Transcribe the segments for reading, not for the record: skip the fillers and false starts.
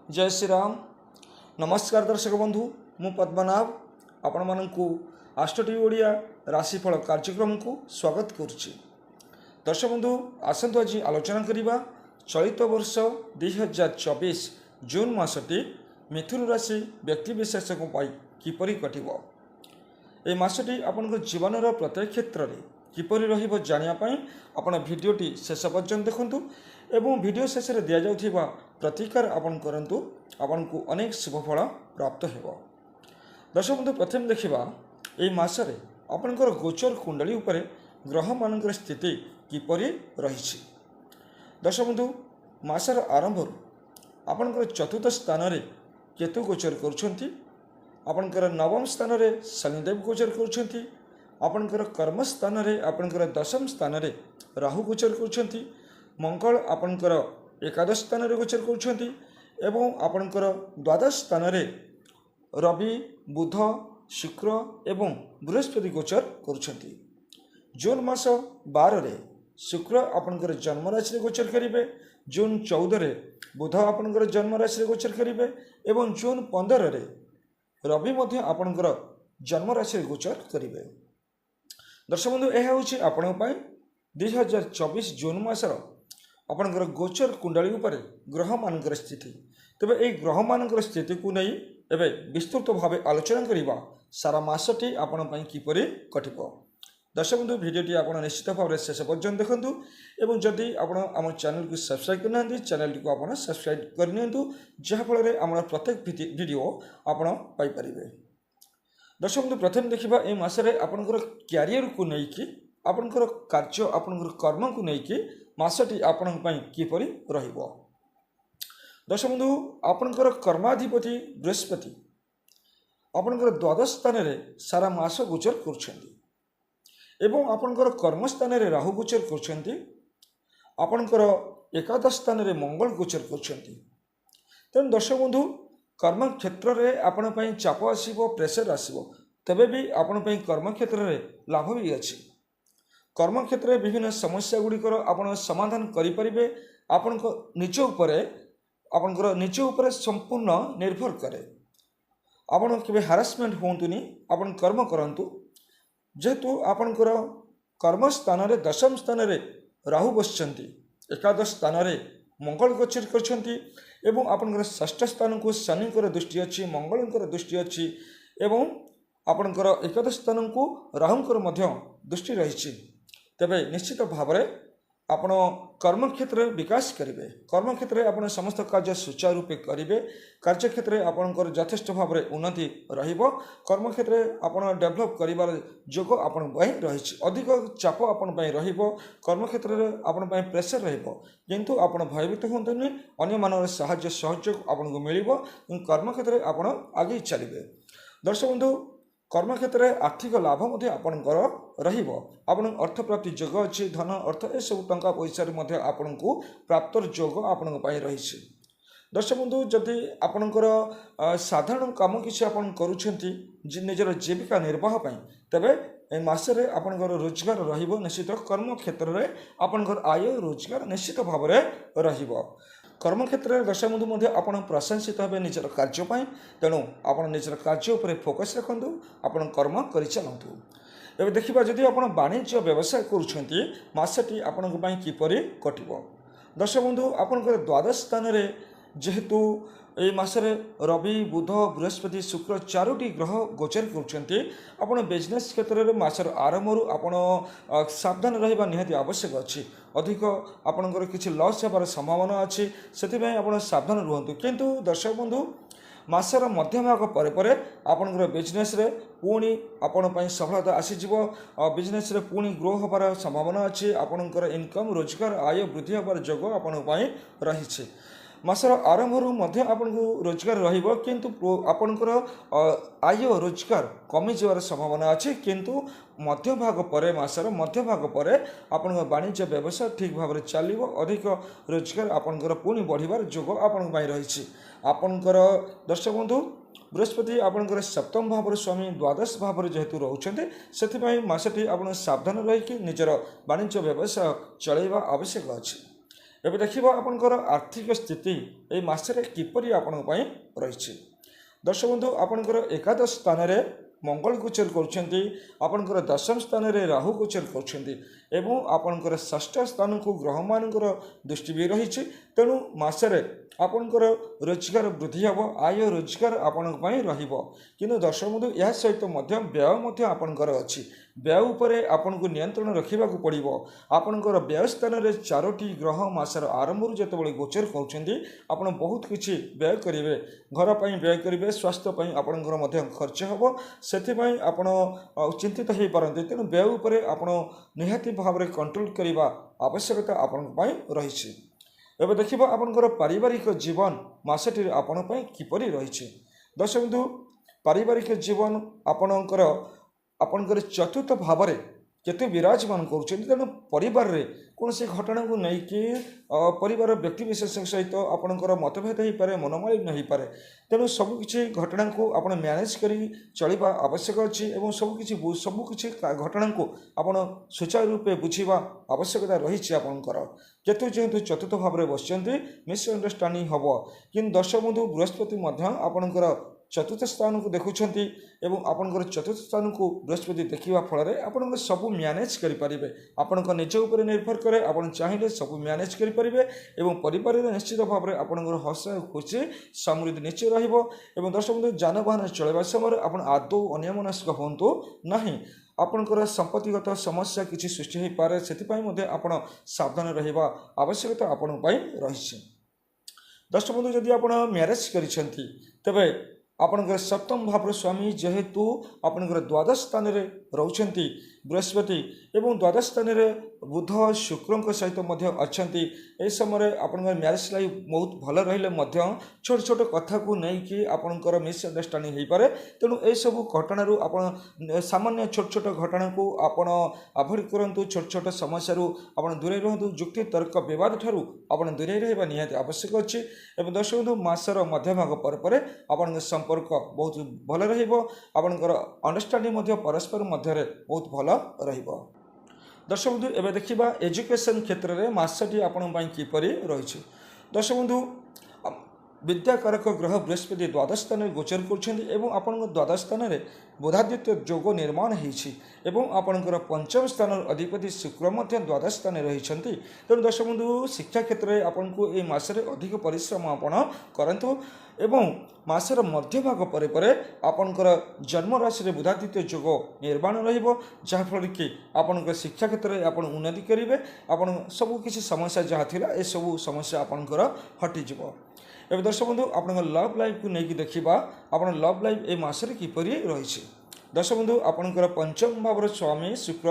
जय श्री राम। नमस्कार दर्शक बंधु, मु पद्मनाभ आपण मानू आष्टी ओडिया राशिफल कार्यक्रम को स्वागत करुच्ची। दर्शक बंधु आसतु आज आलोचना करवा चलित वर्ष 2024 जून मासटी मिथुन राशि व्यक्तिशेष किपरि कटिब। ए मासटी आपण जीवन प्रत्येक क्षेत्र में किपरि रहिब जानियापाई आपण भिडियोटी शेष पर्यंत देखंतु एवं भिडियो शेष में दि जाउथिबा प्रतिकार आपण करंतु आपण को अनेक शुभफल प्राप्त हेबो। दर्शक बंधु प्रथम देखिबा एई मासरे आपणकर गोचर कुंडली उपरे ग्रह मानकर स्थिति किपरि रहिछि। दर्शक बंधु मासर आरंभ आपणकर चतुर्थ स्थान रे केतु गोचर करुछंती, आपणकर नवम स्थान रे शनिदेव गोचर करुछंती, आपणकर कर्म स्थान रे आपणकर दशम स्थान रे राहु गोचर करुछंती, मंगल आपणकर एकादश स्थान रे गोचर करुछंती एवं आपणकर द्वादश स्थान रे रवि बुध शुक्र एवं बृहस्पति गोचर करुछंती। जून मास 12 रे शुक्र आपणकर जन्म राशि रे गोचर करिवे, जून 14 रे बुध आपणकर जन्म राशि रे गोचर करिवे एवं जून 15 रे रवि मध्य आपणकर जन्म राशि रे गोचर करिवे। दर्शक बंधु यह हूँ आपण 2024 जून मासर आपणकर गोचर कुंडली उपरे ग्रह मानकर स्थिति। तेबे एई ग्रह मानकर स्थिति को नहीं एबे विस्तृत भाव आलोचना करिबा सारा मासटी आपण पई किपरि कटिबो। दर्शक बंधु भिडियोटी आपण निश्चित भाव शेष पर्यंत देखंतु एवं जदि आपण आम चैनल को सब्सक्राइब करना चैनल को आपण सब्सक्राइब करनियंतु जहा फल रे हमर प्रत्येक वीडियो आपण पाई परिबे। दर्शक बंधु प्रथम देखिबा ए मासरे आपणकर क्यारियर को नहीं कि आपणकर कार्य आपणकर कर्म को नहीं कि मासटी आपण पई किपरि रहिबो। दर्शक बंधु आपणकर कर्माधिपति बृहस्पति आपणकर द्वादश स्थान रे सारा मास गोचर करछंती एवं आपणकर कर्म स्थान रे राहु गोचर करछंती, आपणकर एकादश स्थान रे मंगल गोचर करछंती। तेन दर्शक बंधु कर्म क्षेत्र में आपण पई चाप आसीबो, प्रेशर आसीबो, तबे भी आपण पई कर्म क्षेत्र में लाभ भी अछि। कर्म क्षेत्र में विभिन्न समस्या गुड़िकर आपण समाधान करि परिबे। आपण निज उपरे आपणकर निज उपरे संपूर्ण निर्भर करे। आपण केबे हारासमेंट होंतुनी, आपण कर्म करंतु। जेहेतु आपणकर कर्म स्थान रे दशम स्थान रे राहु बसचंती, एकादश स्थान रे मंगल गोचर करछंती एवं आपणकर षष्ठ स्थान को शनिकर दृष्टि अच्छी, मंगलकर दृष्टि अच्छी एवं आपणकर एकादश स्थान को राहुंकर मध्य दृष्टि रही। तेबे निश्चित भाव में आपण कर्म क्षेत्र में विकास करेंगे। कर्म क्षेत्र में आपण समस्त कार्य सुचारू रूपे करेंगे। कार्य क्षेत्र में आपणकर यथेष्ट भाव में उन्नति रहिबो। कर्म क्षेत्र में आपण डेभलप करिवार जोग आपण पई रही। अधिक चाप आपण पई रहिबो। कर्म क्षेत्र में आपण पई प्रेशर रहिबो, किंतु आपण भयभीत होंतुनी। अन्य मानव सहाय्य सहयोग आपण को मिलिबो। कर्म क्षेत्र में आपण आगे चलिबे। दर्शक बंधु कर्म क्षेत्र में आर्थिक लाभ आपणकर रहिबो। आपण अर्थ प्राप्ति जोग अच्छी, धन अर्थ ए सब टंका पैसा आपण को प्राप्तर जोग आपण रही। दर्शक बंधु जदि आपणकर साधारण काम किसी आपण करूछंती निजर जीविका निर्वाह पई, तबे ए मासरे आपणकर रोजगार रहिबो निश्चित। कर्म क्षेत्र में आपणकर आय रोजगार निश्चित भाव में रहिबो। कर्म क्षेत्र में दर्शक बंधु मध्य आपण प्रशंसित हे निजर कार्य पाई, तेणु आपण निजर कार्य उपर फोकस रखंतु, आपण कर्म करि चलंतु। एबे देखिबा जदि आपण वाणिज्य व्यवसाय करूछंती मासटी आपण को पई किपरि कटिबो। दर्शक बंधु आपणकर द्वादश स्थान रे जेहेतु ए मासरे रवि बुध बृहस्पति शुक्र चारोटी ग्रह गोचर करुछंती, आपण बिजनेस क्षेत्र में मासर आरंभरू आपण सावधान रहिबा निहाती आवश्यक अछि। अधिक आपणकर किछि लॉस हेबार संभावना अछि, सेतिबे आपण सावधान रुहंतु। किंतु दर्शक बंधु मासर मध्य भाग परे परे आपणकर बिजनेस रे पुणी आपण पई सफलता आसी जिवो। बिजनेस रे पुणी ग्रो होबार संभावना अछि। आपणकर इनकम रोजगार आय वृद्धि होबार जोग आपण पई रहिछि। मासर आरंभरू मध्य आपन को रोजगार रहिबो, किंतु आपणकर आय रोजगार कमी जवार संभावना अछि। किंतु मध्य भाग परे मासर मध्य भाग परे आपण वाणिज्य व्यवसाय ठीक भाव में चलिबो। अधिक रोजगार आपणकर पुणी बढ़िबार जोग आपण पई रहिछि। आपणकर दर्शक बंधु बृहस्पति आपणकर सप्तम भाव स्वामी द्वादश भाव जेहेतु रोचते से मासटी आप सावधान रहीकि निजर वाणिज्य व्यवसाय चलैवा आवश्यक अछि। ଏବେ ଦେଖିବା ଆପଣଙ୍କର ଆର୍ଥିକ ସ୍ଥିତି ଏହି ମାସରେ କିପରି ଆପଣଙ୍କ ପାଇଁ ରହିଛି। ଦର୍ଶକ ବନ୍ଧୁ, ଆପଣଙ୍କର ଏକାଦଶ ସ୍ଥାନରେ ମଙ୍ଗଳ ଗୋଚର କରୁଛନ୍ତି, ଆପଣଙ୍କର ଦଶମ ସ୍ଥାନରେ ରାହୁ ଗୋଚର କରୁଛନ୍ତି ଏବଂ ଆପଣଙ୍କର ଷଷ୍ଠ ସ୍ଥାନକୁ ଗ୍ରହମାନଙ୍କର ଦୃଷ୍ଟି ବି ରହିଛି। ତେଣୁ ମାସରେ ଆପଣଙ୍କର ରୋଜଗାର ବୃଦ୍ଧି ହେବ, ଆୟ ରୋଜଗାର ଆପଣଙ୍କ ପାଇଁ ରହିବ। କିନ୍ତୁ ଦର୍ଶକ ବନ୍ଧୁ, ଏହା ସହିତ ମଧ୍ୟ ବ୍ୟୟ ମଧ୍ୟ ଆପଣଙ୍କର ଅଛି। ବ୍ୟୟ ଉପରେ ଆପଣଙ୍କୁ ନିୟନ୍ତ୍ରଣ ରଖିବାକୁ ପଡ଼ିବ। ଆପଣଙ୍କର ବ୍ୟୟ ସ୍ଥାନରେ 4ଟି ଗ୍ରହ ମାସର ଆରମ୍ଭରୁ ଯେତେବେଳେ ଗୋଚର କରୁଛନ୍ତି, ଆପଣ ବହୁତ କିଛି ବ୍ୟୟ କରିବେ। ଘର ପାଇଁ ବ୍ୟୟ କରିବେ, ସ୍ୱାସ୍ଥ୍ୟ ପାଇଁ ଆପଣଙ୍କର ମଧ୍ୟ ଖର୍ଚ୍ଚ ହେବ। ସେଥିପାଇଁ ଆପଣ ଚିନ୍ତିତ ହୋଇପାରନ୍ତି। ତେଣୁ ବ୍ୟୟ ଉପରେ ଆପଣ ନିହାତି ଭାବରେ କଣ୍ଟ୍ରୋଲ କରିବା ଆବଶ୍ୟକତା ଆପଣଙ୍କ ପାଇଁ ରହିଛି। ଏବେ ଦେଖିବା ଆପଣଙ୍କର ପାରିବାରିକ ଜୀବନ ମାସଟିରେ ଆପଣଙ୍କ ପାଇଁ କିପରି ରହିଛି। ଦର୍ଶକ ବନ୍ଧୁ, ପାରିବାରିକ ଜୀବନ ଆପଣଙ୍କର ଚତୁର୍ଥ ଭାବରେ କେତେ ବିରାଜମାନ କରୁଛନ୍ତି। ତେଣୁ ପରିବାରରେ କୌଣସି ଘଟଣାକୁ ନେଇକି ପରିବାର ବ୍ୟକ୍ତିବିଶେଷଙ୍କ ସହିତ ଆପଣଙ୍କର ମତଭେଦ ହୋଇପାରେ, ମନୋମାଳିନ୍ୟ ହୋଇପାରେ। ତେଣୁ ସବୁକିଛି ଘଟଣାକୁ ଆପଣ ମ୍ୟାନେଜ୍ କରି ଚଳିବା ଆବଶ୍ୟକ ଅଛି ଏବଂ ସବୁକିଛି ଘଟଣାକୁ ଆପଣ ସୁଚାରୁ ରୂପେ ବୁଝିବା ଆବଶ୍ୟକତା ରହିଛି ଆପଣଙ୍କର। ଯେହେତୁ ଚତୁର୍ଥ ଭାବରେ ବସିଛନ୍ତି, ମିସ୍ଅଣ୍ଡରଷ୍ଟାଣ୍ଡିଂ ହେବ। କିନ୍ତୁ ଦର୍ଶକ ବନ୍ଧୁ, ବୃହସ୍ପତି ମଧ୍ୟ ଆପଣଙ୍କର ଚତୁର୍ଥ ସ୍ଥାନକୁ ଦେଖୁଛନ୍ତି ଏବଂ ଆପଣଙ୍କର ଚତୁର୍ଥ ସ୍ଥାନକୁ ବୃହସ୍ପତି ଦେଖିବା ଫଳରେ ଆପଣଙ୍କର ସବୁ ମ୍ୟାନେଜ୍ କରିପାରିବେ। ଆପଣଙ୍କ ନିଜ ଉପରେ ନିର୍ଭର କରେ, ଆପଣ ଚାହିଁଲେ ସବୁ ମ୍ୟାନେଜ୍ କରିପାରିବେ ଏବଂ ପରିବାରରେ ନିଶ୍ଚିତ ଭାବରେ ଆପଣଙ୍କର ହସ ଖୁସି ସମୃଦ୍ଧି ନିଶ୍ଚୟ ରହିବ। ଏବଂ ଦର୍ଶକ ବନ୍ଧୁ, ଯାନବାହନ ଚଳାଇବା ସମୟରେ ଆପଣ ଆଦୌ ଅନ୍ୟମନସ୍କ ହୁଅନ୍ତୁ ନାହିଁ। ଆପଣଙ୍କର ସମ୍ପତ୍ତିଗତ ସମସ୍ୟା କିଛି ସୃଷ୍ଟି ହୋଇପାରେ, ସେଥିପାଇଁ ମଧ୍ୟ ଆପଣ ସାବଧାନ ରହିବା ଆବଶ୍ୟକତା ଆପଣଙ୍କ ପାଇଁ ରହିଛି। ଦର୍ଶକ ବନ୍ଧୁ, ଯଦି ଆପଣ ମ୍ୟାରେଜ୍ କରିଛନ୍ତି ତେବେ ଆପଣଙ୍କର ସପ୍ତମ ଭାବର ସ୍ୱାମୀ ଯେହେତୁ ଆପଣଙ୍କର ଦ୍ୱାଦଶ ସ୍ଥାନରେ ରହୁଛନ୍ତି ବୃହସ୍ପତି ଏବଂ ଦ୍ୱାଦଶ ସ୍ଥାନରେ ବୁଧ ଶୁକ୍ରଙ୍କ ସହିତ ମଧ୍ୟ ଅଛନ୍ତି, ଏହି ସମୟରେ ଆପଣଙ୍କର ମ୍ୟାରେଜ୍ ଲାଇଫ୍ ବହୁତ ଭଲ ରହିଲେ ମଧ୍ୟ ଛୋଟ ଛୋଟ କଥାକୁ ନେଇକି ଆପଣଙ୍କର ମିସ୍ଅଣ୍ଡରଷ୍ଟାଣ୍ଡିଂ ହୋଇପାରେ। ତେଣୁ ଏହିସବୁ ଘଟଣାରୁ ଆପଣ ସାମାନ୍ୟ ଛୋଟ ଛୋଟ ଘଟଣାକୁ ଆପଣ ଆଭଏଡ଼ କରନ୍ତୁ। ଛୋଟ ଛୋଟ ସମସ୍ୟାରୁ ଆପଣ ଦୂରେଇ ରୁହନ୍ତୁ। ଯୁକ୍ତି ତର୍କ ବିବାଦ ଠାରୁ ଆପଣ ଦୂରେଇ ରହିବା ନିହାତି ଆବଶ୍ୟକ ଅଛି। ଏବଂ ଦର୍ଶକ ବନ୍ଧୁ, ମାସର ମଧ୍ୟଭାଗ ପରେ ଆପଣଙ୍କ ସମ୍ପର୍କ ବହୁତ ଭଲ ରହିବ। ଆପଣଙ୍କର ଅଣ୍ଡରଷ୍ଟାଣ୍ଡିଂ ମଧ୍ୟ ପରସ୍ପର ମଧ୍ୟରେ ବହୁତ ଭଲ ରହିବ। ଦର୍ଶକ ବନ୍ଧୁ, ଏବେ ଦେଖିବା ଏଜୁକେସନ୍ କ୍ଷେତ୍ରରେ ମାସଟି ଆପଣଙ୍କ ପାଇଁ କିପରି ରହିଛି। ଦର୍ଶକ ବନ୍ଧୁ, ବିଦ୍ୟାକାରକ ଗ୍ରହ ବୃହସ୍ପତି ଦ୍ୱାଦଶ ସ୍ଥାନରେ ଗୋଚର କରୁଛନ୍ତି ଏବଂ ଆପଣଙ୍କ ଦ୍ୱାଦଶ ସ୍ଥାନରେ ବୁଧାଦିତ୍ୟ ଯୋଗ ନିର୍ମାଣ ହୋଇଛି ଏବଂ ଆପଣଙ୍କର ପଞ୍ଚମ ସ୍ଥାନର ଅଧିପତି ଶୁକ୍ର ମଧ୍ୟ ଦ୍ୱାଦଶ ସ୍ଥାନରେ ରହିଛନ୍ତି। ତେଣୁ ଦର୍ଶକ ବନ୍ଧୁ, ଶିକ୍ଷା କ୍ଷେତ୍ରରେ ଆପଣଙ୍କୁ ଏହି ମାସରେ ଅଧିକ ପରିଶ୍ରମ ଆପଣ କରନ୍ତୁ ଏବଂ ମାସର ମଧ୍ୟଭାଗ ପରେ ଆପଣଙ୍କର ଜନ୍ମ ରାଶିରେ ବୁଧାଦିତ୍ୟ ଯୋଗ ନିର୍ମାଣ ରହିବ, ଯାହାଫଳରେ କି ଆପଣଙ୍କ ଶିକ୍ଷା କ୍ଷେତ୍ରରେ ଆପଣ ଉନ୍ନତି କରିବେ। ଆପଣ ସବୁ କିଛି ସମସ୍ୟା ଯାହା ଥିଲା ଏସବୁ ସମସ୍ୟା ଆପଣଙ୍କର ହଟିଯିବ। ଏବେ ଦର୍ଶକ ବନ୍ଧୁ, ଆପଣଙ୍କ ଲଭ୍ ଲାଇଫ୍କୁ ନେଇକି ଦେଖିବା, ଆପଣ ଲଭ୍ ଲାଇଫ୍ ଏ ମାସରେ କିପରି ରହିଛି। ଦର୍ଶକ ବନ୍ଧୁ, ଆପଣଙ୍କର ପଞ୍ଚମ ଭାବର ସ୍ୱାମୀ ଶୁକ୍ର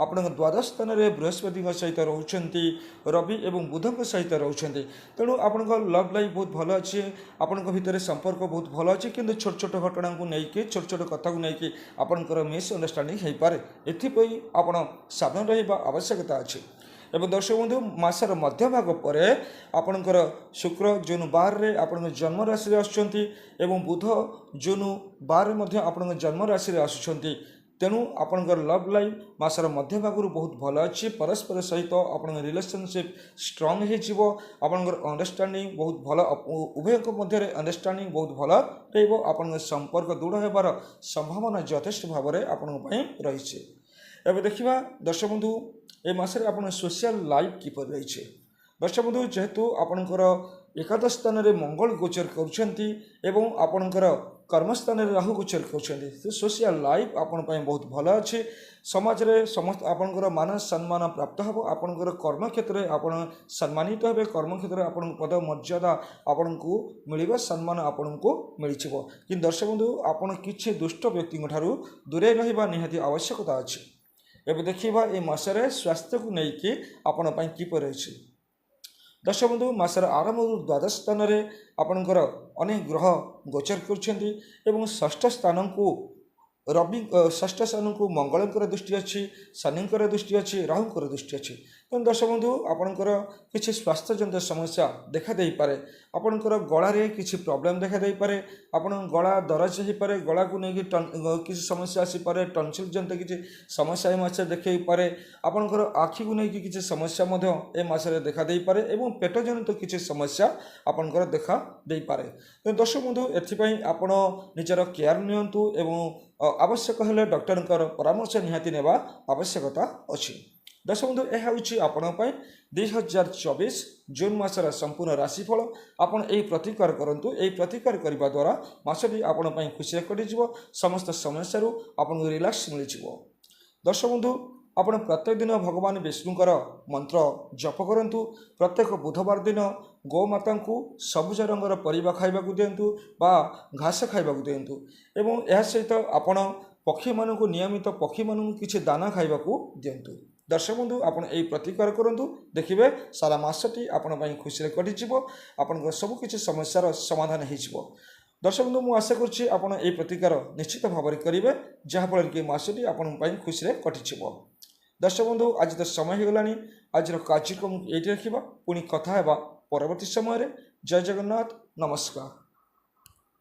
ଆପଣଙ୍କ ଦ୍ୱାଦଶ ସ୍ଥାନରେ ବୃହସ୍ପତିଙ୍କ ସହିତ ରହୁଛନ୍ତି, ରବି ଏବଂ ବୁଧଙ୍କ ସହିତ ରହୁଛନ୍ତି। ତେଣୁ ଆପଣଙ୍କ ଲଭ୍ ଲାଇଫ୍ ବହୁତ ଭଲ ଅଛି, ଆପଣଙ୍କ ଭିତରେ ସମ୍ପର୍କ ବହୁତ ଭଲ ଅଛି। କିନ୍ତୁ ଛୋଟ ଛୋଟ ଘଟଣାକୁ ନେଇକି, ଛୋଟ ଛୋଟ କଥାକୁ ନେଇକି ଆପଣଙ୍କର ମିସ୍ଅଣ୍ଡରଷ୍ଟାଣ୍ଡିଂ ହୋଇପାରେ। ଏଥିପାଇଁ ଆପଣ ସାବଧାନ ରହିବା ଆବଶ୍ୟକତା ଅଛି। ଏବଂ ଦର୍ଶକ ବନ୍ଧୁ, ମାସର ମଧ୍ୟଭାଗ ପରେ ଆପଣଙ୍କର ଶୁକ୍ର ଜୁନ୍ 12ରେ ଆପଣଙ୍କ ଜନ୍ମ ରାଶିରେ ଆସୁଛନ୍ତି ଏବଂ ବୁଧ ଜୁନ୍ 12ରେ ମଧ୍ୟ ଆପଣଙ୍କ ଜନ୍ମ ରାଶିରେ ଆସୁଛନ୍ତି। ତେଣୁ ଆପଣଙ୍କର ଲଭ୍ ଲାଇଫ୍ ମାସର ମଧ୍ୟଭାଗରୁ ବହୁତ ଭଲ ଅଛି। ପରସ୍ପର ସହିତ ଆପଣଙ୍କ ରିଲେସନସିପ୍ ଷ୍ଟ୍ରଙ୍ଗ ହୋଇଯିବ। ଆପଣଙ୍କର ଅଣ୍ଡରଷ୍ଟାଣ୍ଡିଂ ବହୁତ ଭଲ, ଉଭୟଙ୍କ ମଧ୍ୟରେ ଅଣ୍ଡରଷ୍ଟାଣ୍ଡିଂ ବହୁତ ଭଲ ରହିବ। ଆପଣଙ୍କ ସମ୍ପର୍କ ଦୃଢ଼ ହେବାର ସମ୍ଭାବନା ଯଥେଷ୍ଟ ଭାବରେ ଆପଣଙ୍କ ପାଇଁ ରହିଛି। ଏବେ ଦେଖିବା ଦର୍ଶକ ବନ୍ଧୁ, ଏ ମାସରେ ଆପଣଙ୍କ ସୋସିଆଲ ଲାଇଫ୍ କିପରି ରହିଛି। ଦର୍ଶକ ବନ୍ଧୁ, ଯେହେତୁ ଆପଣଙ୍କର ଏକାଦଶ ସ୍ଥାନରେ ମଙ୍ଗଳ ଗୋଚର କରୁଛନ୍ତି ଏବଂ ଆପଣଙ୍କର କର୍ମସ୍ଥାନରେ ରାହୁ ଗୋଚର କରୁଛନ୍ତି, ସେ ସୋସିଆଲ ଲାଇଫ୍ ଆପଣଙ୍କ ପାଇଁ ବହୁତ ଭଲ ଅଛି। ସମାଜରେ ଆପଣଙ୍କର ମାନ ସମ୍ମାନ ପ୍ରାପ୍ତ ହେବ। ଆପଣଙ୍କର କର୍ମକ୍ଷେତ୍ରରେ ଆପଣ ସମ୍ମାନିତ ହେବେ। କର୍ମକ୍ଷେତ୍ରରେ ଆପଣଙ୍କ ପଦ ମର୍ଯ୍ୟାଦା ଆପଣଙ୍କୁ ମିଳିବ, ସମ୍ମାନ ଆପଣଙ୍କୁ ମିଳିଯିବ। କିନ୍ତୁ ଦର୍ଶକ ବନ୍ଧୁ, ଆପଣ କିଛି ଦୁଷ୍ଟ ବ୍ୟକ୍ତିଙ୍କ ଠାରୁ ଦୂରେଇ ରହିବା ନିହାତି ଆବଶ୍ୟକତା ଅଛି। ଏବେ ଦେଖିବା ଏ ମାସରେ ସ୍ୱାସ୍ଥ୍ୟକୁ ନେଇକି ଆପଣଙ୍କ ପାଇଁ କିପରି ରହିଛି। ଦର୍ଶକ ବନ୍ଧୁ, ମାସର ଆରମ୍ଭରୁ ଦ୍ୱାଦଶ ସ୍ଥାନରେ ଆପଣଙ୍କର ଅନେକ ଗ୍ରହ ଗୋଚର କରୁଛନ୍ତି ଏବଂ ଷଷ୍ଠ ସ୍ଥାନକୁ रवि षष्ठ स्थान को मंगलकर दृष्टि अच्छी, शनिकर दृष्टि अच्छी, राहुकर दृष्टि अच्छी। तेणु दर्शक बंधु आपणकर किसी स्वास्थ्यजनित समस्या देखा दे पारे, आपणकर गलारे किसी प्रोब्लेम देखा दे पारे, आपण गला दरज हो पारे, गला को लेकिन किसी समस्या आसीपे, टनसिल जनित किसी समस्या ए मास देखे पारे, आपणकर आखि को लेकिन किसी समस्या ए मासरे देखा दे पारे एवं पेट जनित किसी समस्या आपणकर देखा दे पारे। तेणु दर्शक बंधु एथिपाई आपण निजर केयर नियंतु एवं आवश्यक हेले डॉक्टर परामर्श निहाती नेबा आवश्यकता अछि। दर्शक बंधु यह हूँ आपण 2024 जून मासर संपूर्ण राशिफल। आपण यही प्रतिकार करूँ, यही प्रतिकार करने द्वारा मासटी आपण खुशी कटिज, समस्त समस्या आपको रिलैक्स मिल। दर्शक बंधु आपण प्रत्येक दिन भगवान विष्णुकर मंत्र जप करूँ। प्रत्येक बुधवार दिन गोमाता को सबुज रंगर परिबा खाइबा दिंतु बा घास खाइबा दिंतु एवं यह सहित आपण पक्षी मान नियमित पक्षी मान किसी दाना खाइबा दिंतु। दर्शक बंधु आपण यही प्रतिकार करूँ, देखिए सारा मासटी आपण खुशी कटिज, आपण सबकि समस्यार समाधान हो। दर्शक बंधु मुझे आशा करुँच आपण यही प्रतिकार निश्चित भाव में करेंगे, जहाँफल कि मासटी आपण खुशी कटिज। दर्शक बंधु आज तो समय हो गलानी, आज कार्यक्रम ये रखा, पुणी कथा परवर्ती समय। जय जगन्नाथ, नमस्कार।